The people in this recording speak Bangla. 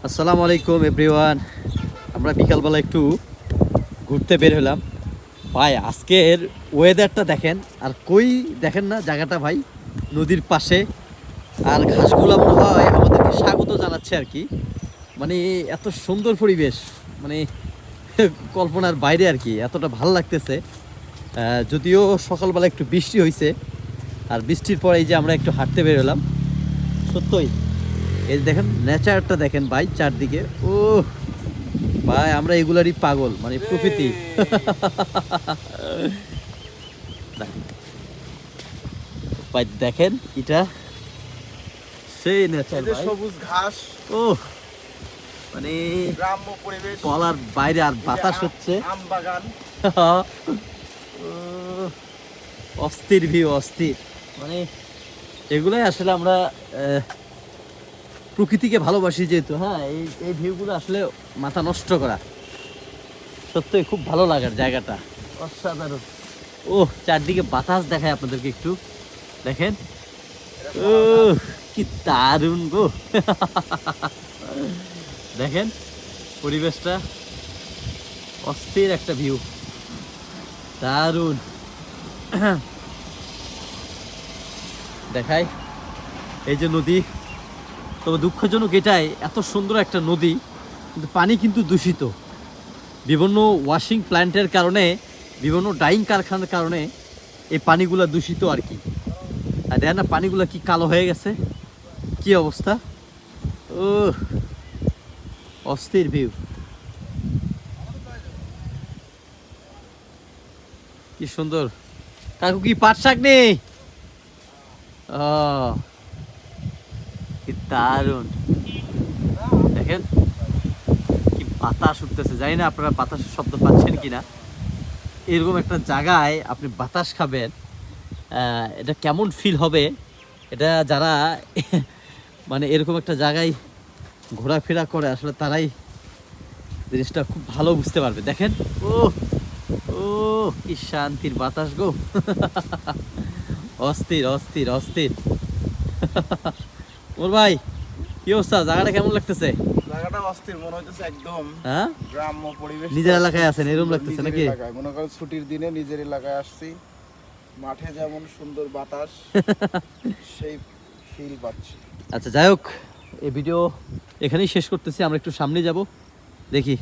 আসসালামু আলাইকুম এভরিওয়ান। আমরা বিকালবেলা একটু ঘুরতে বের হলাম ভাই। আজকের ওয়েদারটা দেখেন, আর কই দেখেন না জায়গাটা ভাই, নদীর পাশে। আর ঘাসগুলো মনে হয় আমাদেরকে স্বাগত জানাচ্ছে আর কি। মানে এত সুন্দর পরিবেশ, মানে কল্পনার বাইরে আর কি, এতটা ভালো লাগতেছে। যদিও সকালবেলা একটু বৃষ্টি হয়েছে, আর বৃষ্টির পরে এই যে আমরা একটু হাঁটতে বের হলাম। সত্যই এই দেখেন নেচারটা দেখেন ভাই, চারদিকে। ও ভাই, আমরা এগুলারই পাগল, মানে প্রকৃতি। ভাই দেখেন এটা সেই নেচার এই যে ভাই। সবুজ ঘাস, ও মানে গ্রাম্য পরিবেশ, বলার বাইরে, আর এই যে বাতাস হচ্ছে। আম বাগান। ও, অস্থির ভিউ, অস্থির। মানে এগুলাই আসলে আমরা প্রকৃতিকে ভালোবাসি যেহেতু, হ্যাঁ, এই এই ভিউগুলো আসলে মাথা নষ্ট করা। সত্যই খুব ভালো লাগার জায়গাটা, অসাধারণ। ও চারদিকে বাতাস দেখায় আপনাদেরকে একটু দেখেন। ও কি দারুণ গো। দেখেন পরিবেশটা, অস্থির একটা ভিউ, দারুণ। দেখাই এই যে নদী। তবে দুঃখজনক এটাই, এত সুন্দর একটা নদী কিন্তু পানি কিন্তু দূষিত। বিভিন্ন ওয়াশিং প্ল্যান্টের কারণে, বিভিন্ন ডাইং কারখানার কারণে এই পানিগুলা দূষিত আর কি। আর দেখেন না পানিগুলা কি কালো হয়ে গেছে, কি অবস্থা। ও অস্থির ভিউ, কি সুন্দর। কাকু কি পাট শাক নেই? ও কি দারুণ। দেখেন কি বাতাস উঠতেছে, জানি না আপনারা বাতাসের শব্দ পাচ্ছেন কিনা। এরকম একটা জায়গায় আপনি বাতাস খাবেন, এটা কেমন ফিল হবে, এটা যারা মানে এরকম একটা জায়গায় ঘোরাফেরা করে আসলে তারাই জিনিসটা খুব ভালো বুঝতে পারবে। দেখেন ও, ও কি শান্তির বাতাস গো। অস্থির অস্থির অস্থির। ওর ভাই কি অবস্থা, জায়গাটা কেমন লাগতেছে? জায়গাটা অস্থির মনে হইতেছে, একদম হ্যাঁ, গ্রাম্য পরিবেশ। নিজের এলাকায় আছেন এরকম লাগতেছে নিজের নাকি? এলাকায়, মনে করেন ছুটির দিনে নিজের এলাকায় আসছি, মাঠে যেমন সুন্দর বাতাস, সেই ফিল পাচ্ছি। আচ্ছা যাই হোক, এই ভিডিও এখানেই শেষ করতেছি। আমরা একটু সামনে যাব, দেখি